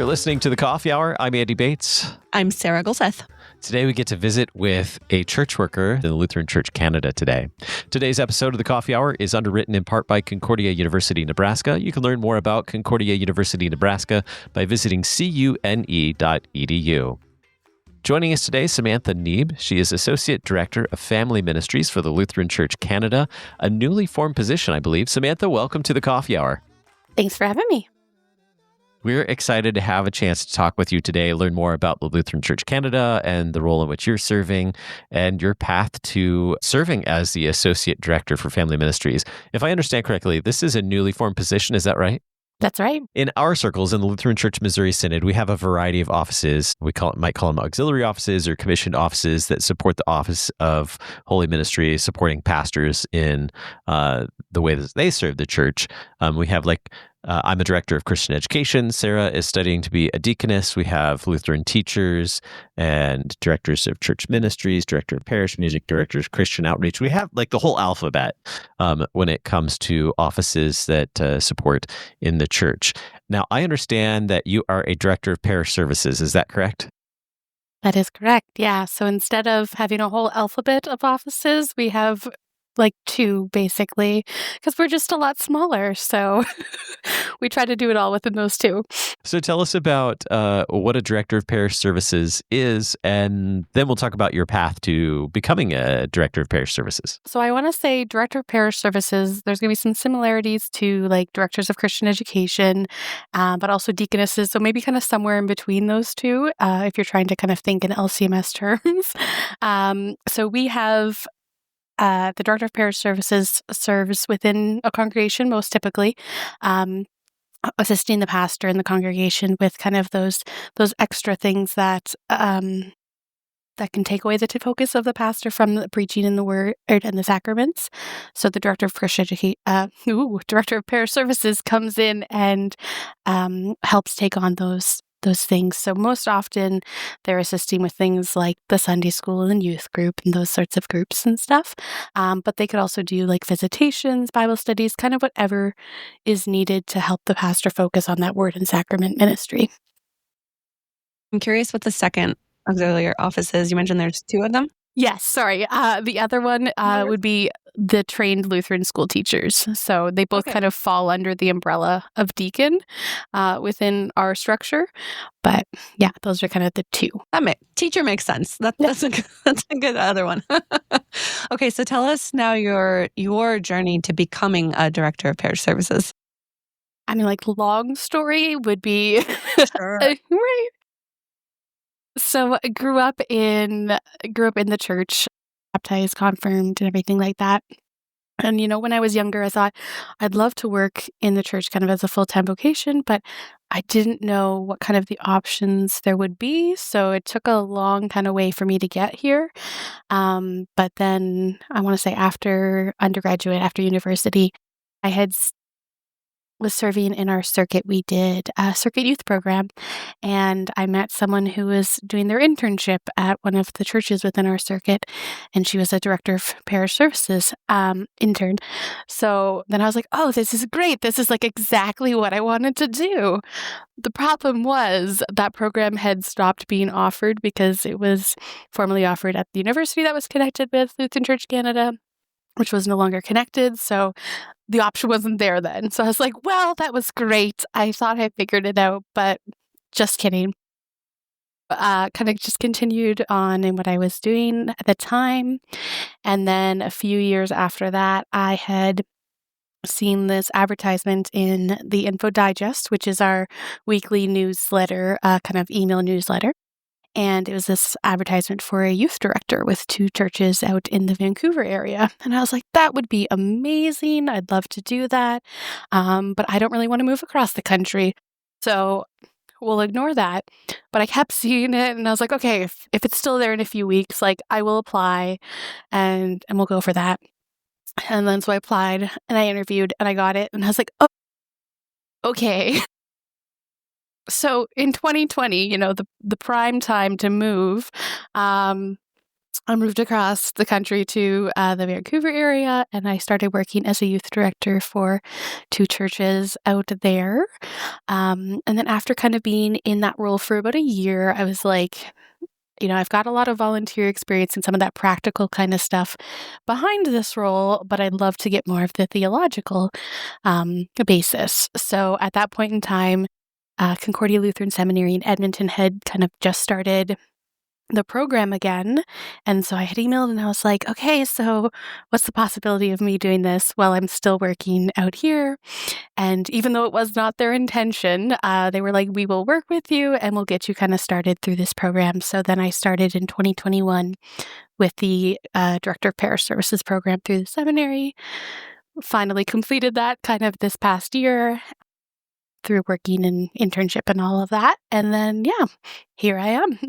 You're listening to The Coffee Hour. I'm Andy Bates. I'm Sarah Golseth. Today we get to visit with a church worker in the Lutheran Church-Canada today. Today's episode of The Coffee Hour is underwritten in part by Concordia University, Nebraska. You can learn more about Concordia University, Nebraska by visiting cune.edu. Joining us today, Samantha Neeb. She is Associate Director of Family Ministries for the Lutheran Church-Canada, a newly formed position, I believe. Samantha, welcome to The Coffee Hour. Thanks for having me. We're excited to have a chance to talk with you today, learn more about the Lutheran Church-Canada and the role in which you're serving and your path to serving as the Associate Director for Family Ministries. If I understand correctly, this is a newly formed position, is that right? That's right. In our circles, in the Lutheran Church Missouri Synod, we have a variety of offices. We might call them auxiliary offices or commissioned offices that support the office of Holy Ministry, supporting pastors in the way that they serve the church. We have I'm a director of Christian education. Sarah is studying to be a deaconess. We have Lutheran teachers and directors of church ministries, director of parish music, directors of Christian outreach. We have the whole alphabet when it comes to offices that support in the church. Now, I understand that you are a director of parish services. Is that correct? That is correct. Yeah. So instead of having a whole alphabet of offices, we have two, basically, because we're just a lot smaller. So we try to do it all within those two. So tell us about what a Director of Parish Services is, and then we'll talk about your path to becoming a Director of Parish Services. So I want to say Director of Parish Services, there's going to be some similarities to Directors of Christian Education, but also deaconesses. So maybe kind of somewhere in between those two, if you're trying to kind of think in LCMS terms. So we have the Director of Parish Services serves within a congregation, most typically, assisting the pastor and the congregation with kind of those extra things that can take away the focus of the pastor from the preaching and the word and the sacraments. So the Director of Director of Parish Services comes in and helps take on those things. So most often they're assisting with things like the Sunday school and youth group and those sorts of groups and stuff. But they could also do visitations, Bible studies, kind of whatever is needed to help the pastor focus on that word and sacrament ministry. I'm curious what the second auxiliary office is. You mentioned there's two of them? Yes, sorry. The other one would be the trained Lutheran school teachers. So they both kind of fall under the umbrella of deacon within our structure. But yeah, those are kind of the two. Teacher makes sense. That's a good other one. Okay, so tell us now your journey to becoming a Director of Parish Services. I mean, long story would be Sure. right. So I grew up in the church, baptized, confirmed, and everything like that. And, when I was younger, I thought I'd love to work in the church kind of as a full-time vocation, but I didn't know what kind of the options there would be. So it took a long kind of way for me to get here. But then I want to say after undergraduate, after university, I was serving in our circuit. We did a circuit youth program, and I met someone who was doing their internship at one of the churches within our circuit, and she was a Director of Parish Services intern. So then I was like, oh, this is great. This is exactly what I wanted to do. The problem was that program had stopped being offered because it was formerly offered at the university that was connected with Lutheran Church-Canada, which was no longer connected. So the option wasn't there then. So I was like, well, that was great. I thought I figured it out, but just kidding. Kind of just continued on in what I was doing at the time. And then a few years after that, I had seen this advertisement in the Info Digest, which is our weekly newsletter, kind of email newsletter. And it was this advertisement for a youth director with two churches out in the Vancouver area. And I was like, that would be amazing. I'd love to do that. But I don't really want to move across the country. So we'll ignore that. But I kept seeing it and I was like, okay, if it's still there in a few weeks, I will apply and we'll go for that. And then so I applied and I interviewed and I got it. And I was like, oh, okay. So in 2020, the prime time to move, I moved across the country to the Vancouver area, and I started working as a youth director for 2 churches out there. And then after kind of being in that role for about a year, I was like, I've got a lot of volunteer experience and some of that practical kind of stuff behind this role, but I'd love to get more of the theological basis. So at that point in time, Concordia Lutheran Seminary in Edmonton had kind of just started the program again. And so I had emailed and I was like, okay, so what's the possibility of me doing this while I'm still working out here? And even though it was not their intention, they were like, we will work with you and we'll get you kind of started through this program. So then I started in 2021 with the Director of Parish Services program through the seminary. Finally completed that kind of this past year through working in internship and all of that. And then, here I am.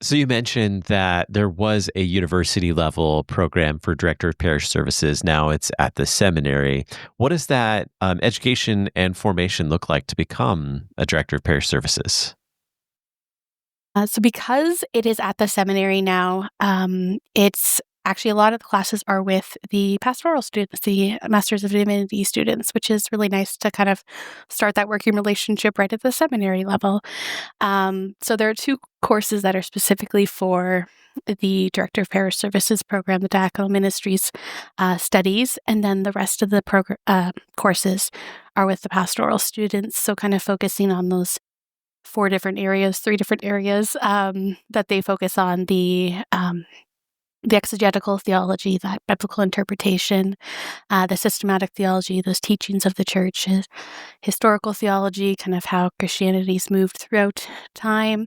So you mentioned that there was a university level program for Director of Parish Services. Now it's at the seminary. What does that education and formation look like to become a Director of Parish Services? So because it is at the seminary now, it's actually a lot of the classes are with the pastoral students, the Masters of Divinity students, which is really nice to kind of start that working relationship right at the seminary level. So there are 2 courses that are specifically for the Director of Parish Services program, the Director of Ministries studies, and then the rest of the courses are with the pastoral students. So kind of focusing on those 3 different areas that they focus on: the exegetical theology, that biblical interpretation, the systematic theology, those teachings of the church, historical theology, kind of how Christianity's moved throughout time,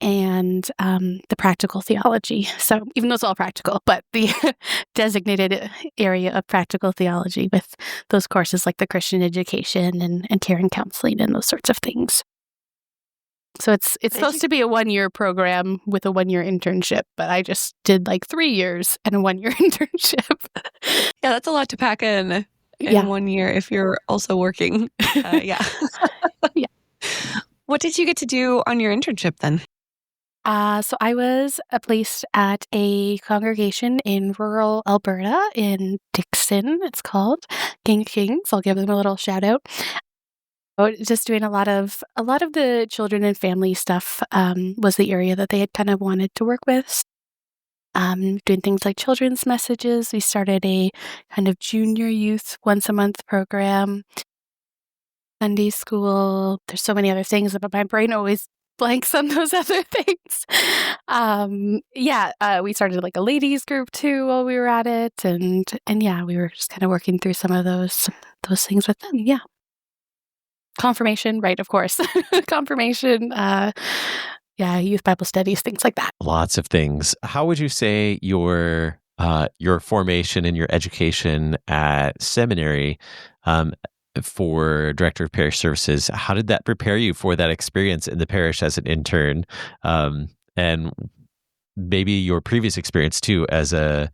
and the practical theology. So even though it's all practical, but the designated area of practical theology with those courses like the Christian education and care and counseling and those sorts of things. So it's supposed to be a 1-year program with a 1-year internship, but I just did like 3 years and a 1-year internship. Yeah, that's a lot to pack in Yeah. 1 year if you're also working. Yeah. Yeah. What did you get to do on your internship then? So I was placed at a congregation in rural Alberta in Dixon. It's called King of Kings. I'll give them a little shout out. Just doing a lot of the children and family stuff was the area that they had kind of wanted to work with. Doing things like children's messages. We started a kind of junior youth once a month program. Sunday school. There's so many other things, but my brain always blanks on those other things. We started like a ladies group too while we were at it, and we were just kind of working through some of those things with them. Yeah. Confirmation, right, of course. Confirmation, youth Bible studies, things like that. Lots of things. How would you say your formation and your education at seminary for Director of Parish Services, how did that prepare you for that experience in the parish as an intern? And maybe your previous experience too as a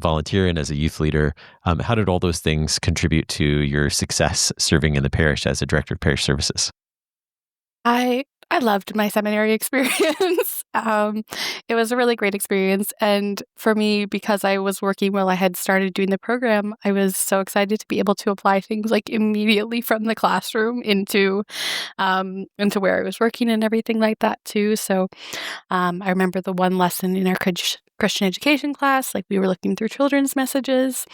volunteer and as a youth leader. How did all those things contribute to your success serving in the parish as a Director of Parish Services? I loved my seminary experience. It was a really great experience. And for me, because I was working while I had started doing the program, I was so excited to be able to apply things like immediately from the classroom into where I was working and everything like that too. So I remember the one lesson in our Christian education class, like we were looking through children's messages.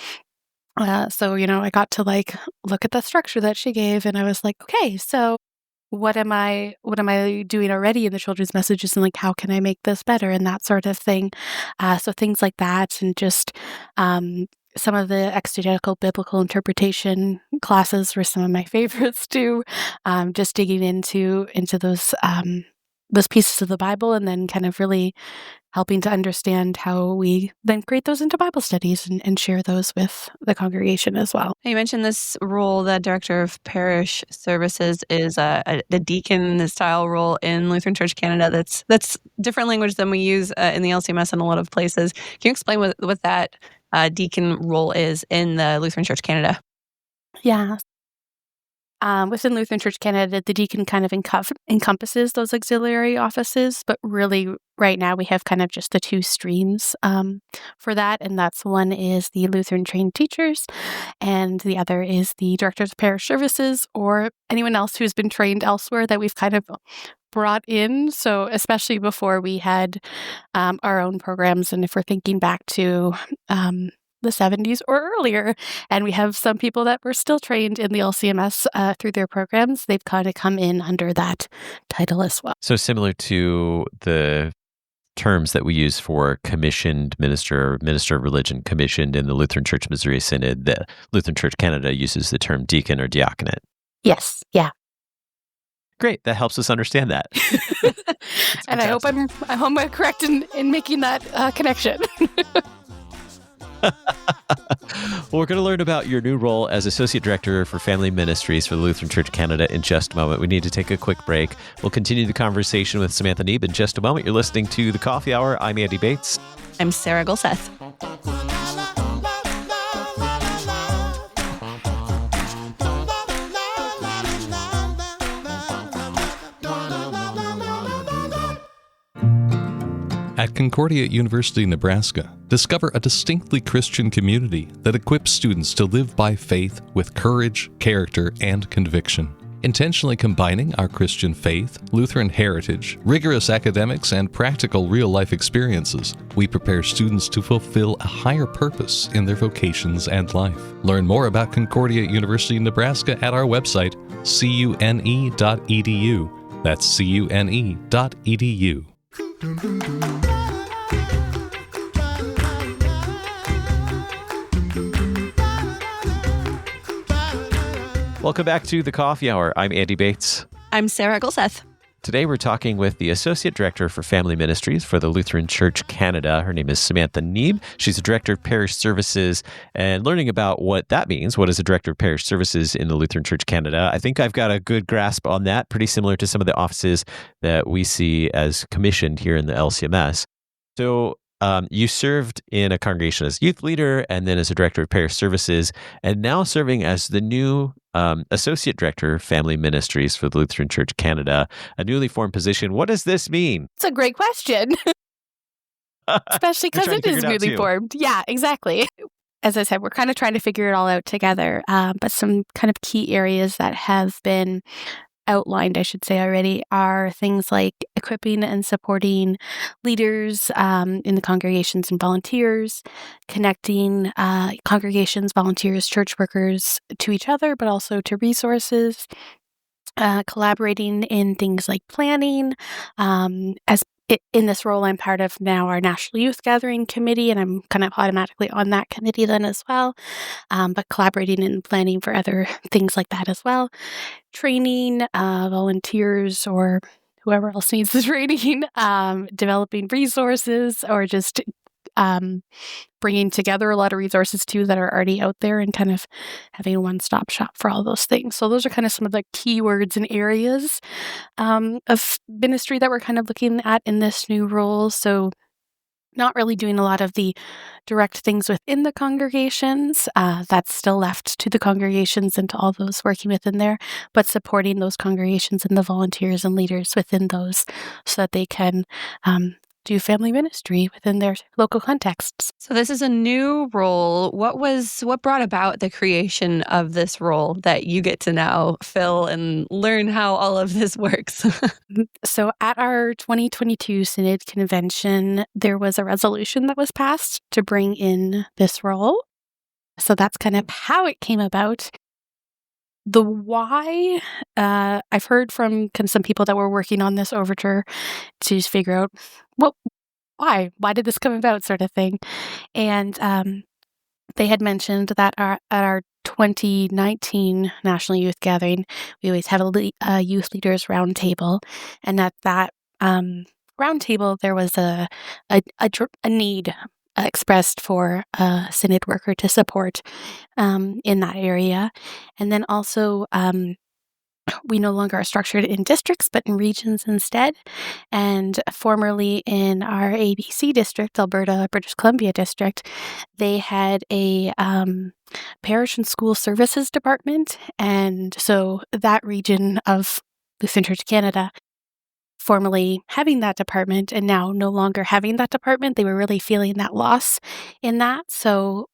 So I got to like look at the structure that she gave, and I was like, okay, so what am I doing already in the children's messages, and like how can I make this better, and that sort of thing. So things like that, and just some of the exegetical biblical interpretation classes were some of my favorites too. Just digging into those pieces of the Bible, and then kind of really helping to understand how we then create those into Bible studies and share those with the congregation as well. You mentioned this role, the Director of Parish Services is a deacon-style role in Lutheran Church-Canada. That's different language than we use in the LCMS in a lot of places. Can you explain what that deacon role is in the Lutheran Church-Canada? Yeah. Within Lutheran Church-Canada, the deacon kind of encompasses those auxiliary offices, but really right now we have kind of just the two streams for that, and that's one is the Lutheran trained teachers, and the other is the Directors of Parish Services or anyone else who's been trained elsewhere that we've kind of brought in. So especially before we had our own programs, and if we're thinking back to the 70s or earlier, and we have some people that were still trained in the LCMS through their programs, they've kind of come in under that title as well. So similar to the terms that we use for commissioned minister or minister of religion commissioned in the Lutheran Church Missouri Synod, the Lutheran Church-Canada uses the term deacon or diaconate. Yes, yeah. Great, that helps us understand that. And I hope I'm correct in making that connection. Well, we're going to learn about your new role as Associate Director for Family Ministries for the Lutheran Church-Canada in just a moment. We need to take a quick break. We'll continue the conversation with Samantha Neeb in just a moment. You're listening to The Coffee Hour. I'm Andy Bates. I'm Sarah Gulseth. At Concordia University, Nebraska, discover a distinctly Christian community that equips students to live by faith with courage, character, and conviction. Intentionally combining our Christian faith, Lutheran heritage, rigorous academics, and practical real-life experiences, we prepare students to fulfill a higher purpose in their vocations and life. Learn more about Concordia University, Nebraska at our website, cune.edu. That's cune.edu. Welcome back to The Coffee Hour. I'm Andy Bates. I'm Sarah Gulseth. Today we're talking with the Associate Director for Family Ministries for the Lutheran Church-Canada. Her name is Samantha Neeb. She's the Director of Parish Services, and learning about what that means. What is a Director of Parish Services in the Lutheran Church-Canada? I think I've got a good grasp on that, pretty similar to some of the offices that we see as commissioned here in the LCMS. So you served in a congregation as youth leader and then as a Director of Parish Services, and now serving as the new Associate Director of Family Ministries for the Lutheran Church-Canada, a newly formed position. What does this mean? It's a great question, especially because it is newly formed. Yeah, exactly. As I said, we're kind of trying to figure it all out together, but some kind of key areas that have been outlined, I should say already, are things like equipping and supporting leaders in the congregations and volunteers, connecting congregations, volunteers, church workers to each other, but also to resources, collaborating in things like planning. In this role, I'm part of now our National Youth Gathering Committee, and I'm kind of automatically on that committee then as well, but collaborating and planning for other things like that as well. Training volunteers or whoever else needs the training, developing resources, or just bringing together a lot of resources too that are already out there and kind of having a one-stop shop for all those things. So those are kind of some of the keywords and areas of ministry that we're kind of looking at in this new role. So not really doing a lot of the direct things within the congregations. That's still left to the congregations and to all those working within there, but supporting those congregations and the volunteers and leaders within those so that they can do family ministry within their local contexts. So this is a new role. What brought about the creation of this role that you get to now fill and learn how all of this works? So at our 2022 Synod Convention, there was a resolution that was passed to bring in this role. So that's kind of how it came about. The why, I've heard from some people that were working on this overture to figure out, well, why did this come about, sort of thing. And they had mentioned that at our 2019 National Youth Gathering, we always have a youth leaders roundtable, and at that roundtable there was a need expressed for a synod worker to support in that area. And then also we no longer are structured in districts, but in regions instead. And formerly in our ABC district, Alberta, British Columbia district, they had a parish and school services department. And so that region of Lutheran Church-Canada, formerly having that department and now no longer having that department, they were really feeling that loss in that. So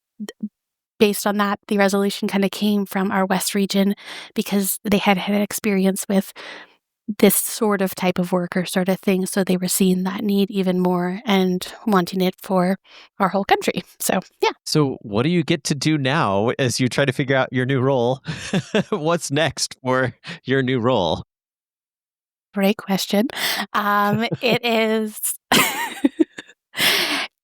based on that, the resolution kind of came from our West region because they had had experience with this sort of type of work or sort of thing. So they were seeing that need even more and wanting it for our whole country. So, yeah. So what do you get to do now as you try to figure out your new role? What's next for your new role? Great question. It is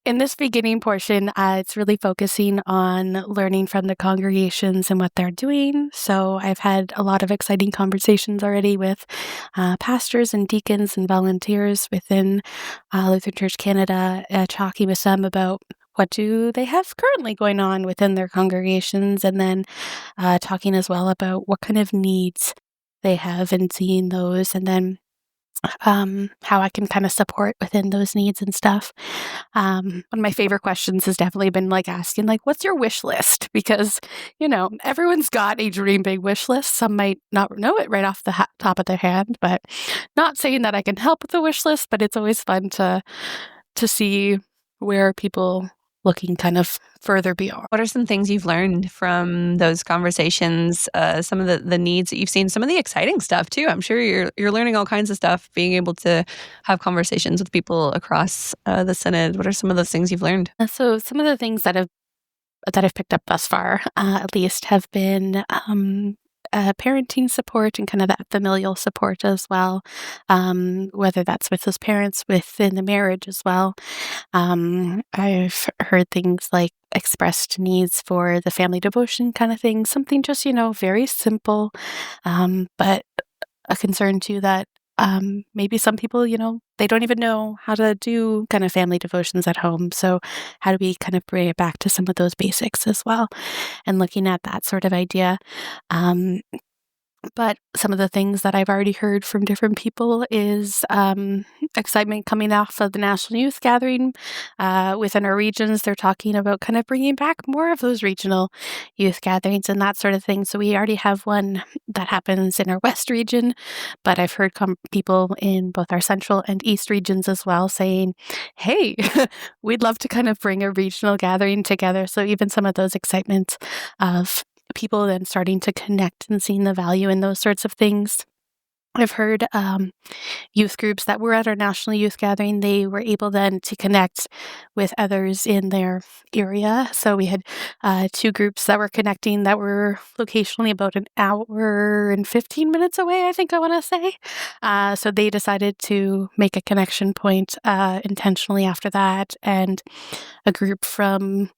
in this beginning portion, it's really focusing on learning from the congregations and what they're doing. So I've had a lot of exciting conversations already with pastors and deacons and volunteers within Lutheran Church-Canada, talking with them about what do they have currently going on within their congregations, and then talking as well about what kind of needs they have and seeing those, and then how I can kind of support within those needs and stuff. One of my favorite questions has definitely been asking, what's your wish list? Because, everyone's got a dream big wish list. Some might not know it right off the top of their head, but not saying that I can help with the wish list, but it's always fun to see where people looking kind of further beyond. What are some things you've learned from those conversations? Some of the needs that you've seen, some of the exciting stuff too. I'm sure you're learning all kinds of stuff, being able to have conversations with people across the synod. What are some of those things you've learned? So some of the things that I've picked up thus far, at least, have been parenting support and kind of that familial support as well, whether that's with those parents within the marriage as well. I've heard things like expressed needs for the family devotion kind of thing, something just, very simple, but a concern too that maybe some people, they don't even know how to do kind of family devotions at home. So how do we kind of bring it back to some of those basics as well, and looking at that sort of idea. But some of the things that I've already heard from different people is excitement coming off of the National Youth Gathering within our regions. They're talking about kind of bringing back more of those regional youth gatherings and that sort of thing. So we already have one that happens in our West region, but I've heard people in both our Central and East regions as well saying, hey, we'd love to kind of bring a regional gathering together. So even some of those excitements of people then starting to connect and seeing the value in those sorts of things. I've heard youth groups that were at our National Youth Gathering, they were able then to connect with others in their area. So we had 2 groups that were connecting that were locationally about an hour and 15 minutes away, I think I want to say. So they decided to make a connection point intentionally after that. And a group from,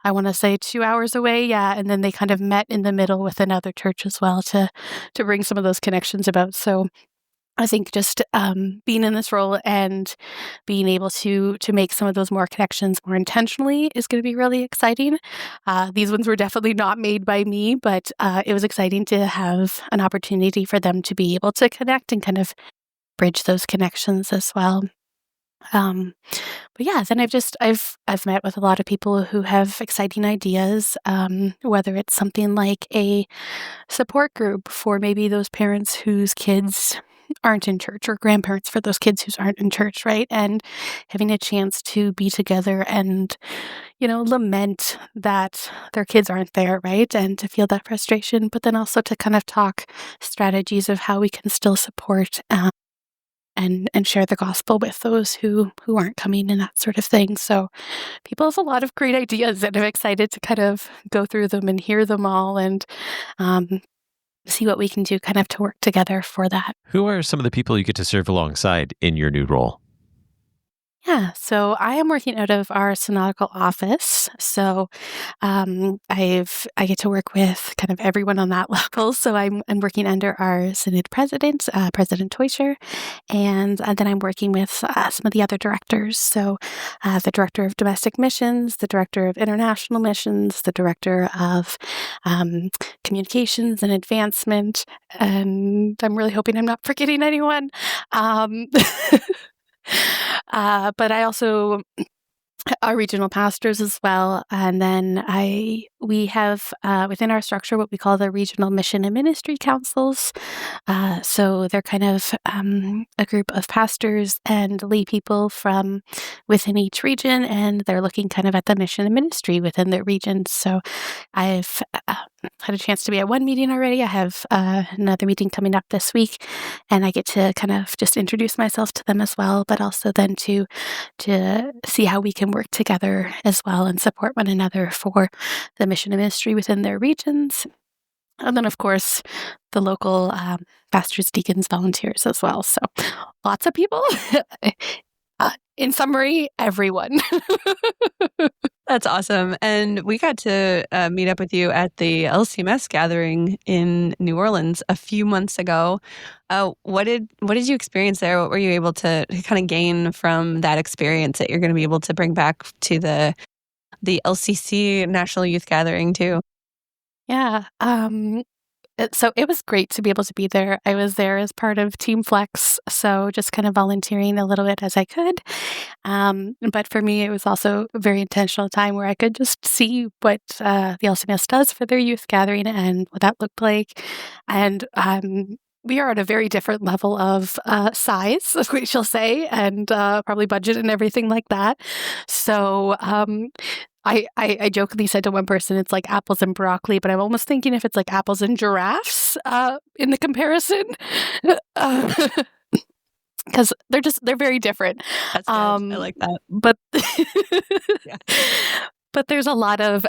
I want to say 2 hours away. Yeah. And then they kind of met in the middle with another church as well to bring some of those connections about. So I think just being in this role and being able to make some of those more connections more intentionally is going to be really exciting. These ones were definitely not made by me, but it was exciting to have an opportunity for them to be able to connect and kind of bridge those connections as well. But yeah, then I've met with a lot of people who have exciting ideas, whether it's something like a support group for maybe those parents whose kids aren't in church, or grandparents for those kids who aren't in church, right? And having a chance to be together and, lament that their kids aren't there, right? And to feel that frustration, but then also to kind of talk strategies of how we can still support and share the gospel with those who aren't coming and that sort of thing. So people have a lot of great ideas, and I'm excited to kind of go through them and hear them all and see what we can do kind of to work together for that. Who are some of the people you get to serve alongside in your new role? Yeah, so I am working out of our synodical office. So I get to work with kind of everyone on that level. So I'm working under our synod president, President Teuscher, and then I'm working with some of the other directors. So the director of domestic missions, the director of international missions, the director of communications and advancement, and I'm really hoping I'm not forgetting anyone. But I also our regional pastors as well, and then we have within our structure what we call the regional mission and ministry councils. So they're kind of a group of pastors and lay people from within each region, and they're looking kind of at the mission and ministry within their regions. So I've had a chance to be at one meeting already. I have another meeting coming up this week, and I get to kind of just introduce myself to them as well, but also then to see how we can work together as well and support one another for the mission and ministry within their regions. And then, of course, the local pastors, deacons, volunteers as well. So lots of people. In summary, everyone. That's awesome. And we got to meet up with you at the LCMS gathering in New Orleans a few months ago. What did you experience there? What were you able to kind of gain from that experience that you're going to be able to bring back to the LCC National Youth Gathering too? Yeah. So it was great to be able to be there. I was there as part of Team Flex, so just kind of volunteering a little bit as I could. But for me, it was also a very intentional time where I could just see what the LCMS does for their youth gathering and what that looked like. And we are at a very different level of size, we shall say, and probably budget and everything like that. So I jokingly said to one person, it's like apples and broccoli, but I'm almost thinking if it's like apples and giraffes in the comparison. Because they're very different. That's good. I like that. But Yeah. but there's a lot of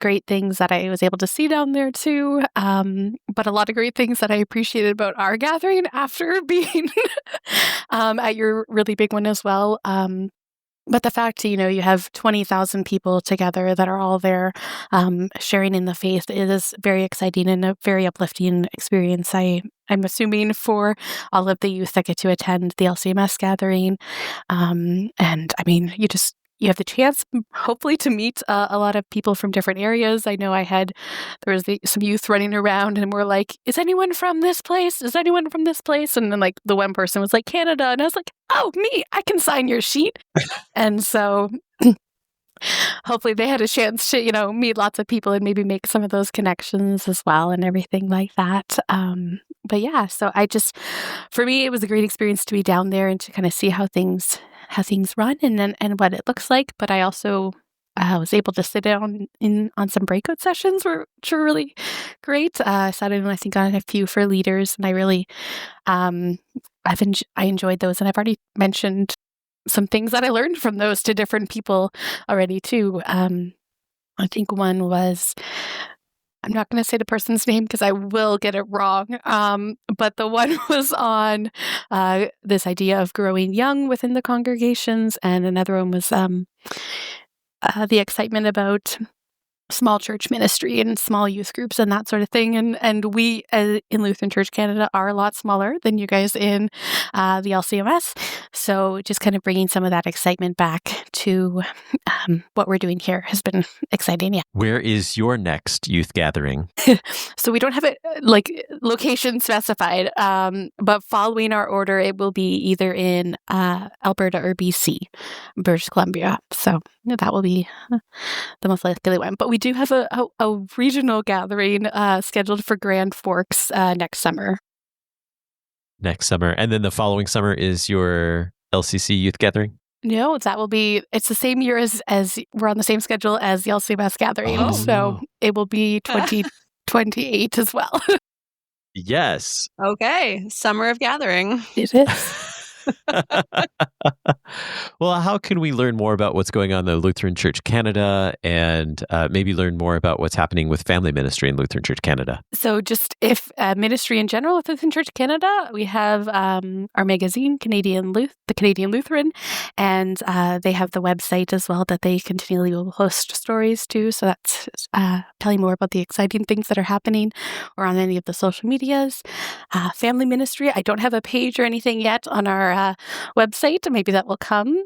great things that I was able to see down there too. But a lot of great things that I appreciated about our gathering after being at your really big one as well. But the fact, you have 20,000 people together that are all there sharing in the faith is very exciting and a very uplifting experience. I'm assuming for all of the youth that get to attend the LCMS gathering. And I mean, you have the chance, hopefully, to meet a lot of people from different areas. I know there was some youth running around and we're like, is anyone from this place? Is anyone from this place? And then like the one person was like, Canada. And I was like, oh, me, I can sign your sheet. And so hopefully they had a chance to, meet lots of people and maybe make some of those connections as well and everything like that. But yeah, so for me, it was a great experience to be down there and to kind of see how things run and what it looks like. But I also was able to sit down on some breakout sessions, which were really great. Sat in, I think, on a few for leaders, and I really, I enjoyed those. And I've already mentioned some things that I learned from those to different people already too. I think one was, I'm not going to say the person's name because I will get it wrong. But the one was on this idea of growing young within the congregations, and another one was the excitement about small church ministry and small youth groups and that sort of thing. And we in Lutheran Church-Canada are a lot smaller than you guys in the LCMS. So just kind of bringing some of that excitement back to what we're doing here has been exciting. Yeah. Where is your next youth gathering? So we don't have it location specified, but following our order, it will be either in Alberta or BC, British Columbia. So that will be the most likely one. But we do have a regional gathering scheduled for Grand Forks next summer. Next summer. And then the following summer is your LCC youth gathering? No, it's the same year as we're on the same schedule as the LCMS gathering. Oh. So it will be 2028 as well. Yes. Okay. Summer of gathering. It is. Well, how can we learn more about what's going on in the Lutheran Church Canada and maybe learn more about what's happening with family ministry in Lutheran Church Canada? So just if ministry in general with Lutheran Church Canada, we have our magazine, the Canadian Lutheran, and they have the website as well that they continually will post stories to. So that's telling more about the exciting things that are happening or on any of the social medias. Family ministry, I don't have a page or anything yet on our website. Maybe that will come,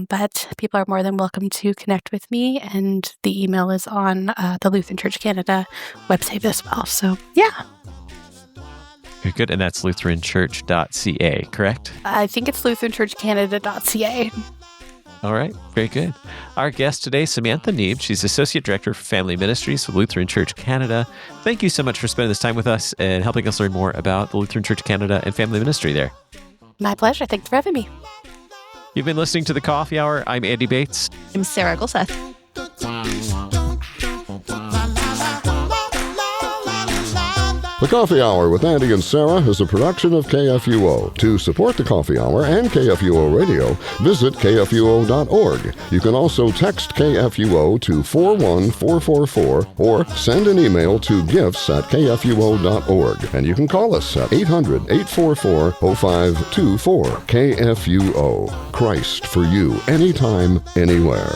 but people are more than welcome to connect with me, and the email is on the Lutheran Church Canada website as well. So, yeah. Very good. And that's lutheranchurch.ca, correct? I think it's lutheranchurchcanada.ca. All right. Very good. Our guest today, Samantha Neeb. She's Associate Director of Family Ministries with Lutheran Church Canada. Thank you so much for spending this time with us and helping us learn more about the Lutheran Church Canada and family ministry there. My pleasure. Thanks for having me. You've been listening to The Coffee Hour. I'm Andy Bates. I'm Sarah Gulseth. The Coffee Hour with Andy and Sarah is a production of KFUO. To support the Coffee Hour and KFUO Radio, visit kfuo.org. You can also text KFUO to 41444 or send an email to gifts@kfuo.org. And you can call us at 800-844-0524. KFUO. Christ for you, anytime, anywhere.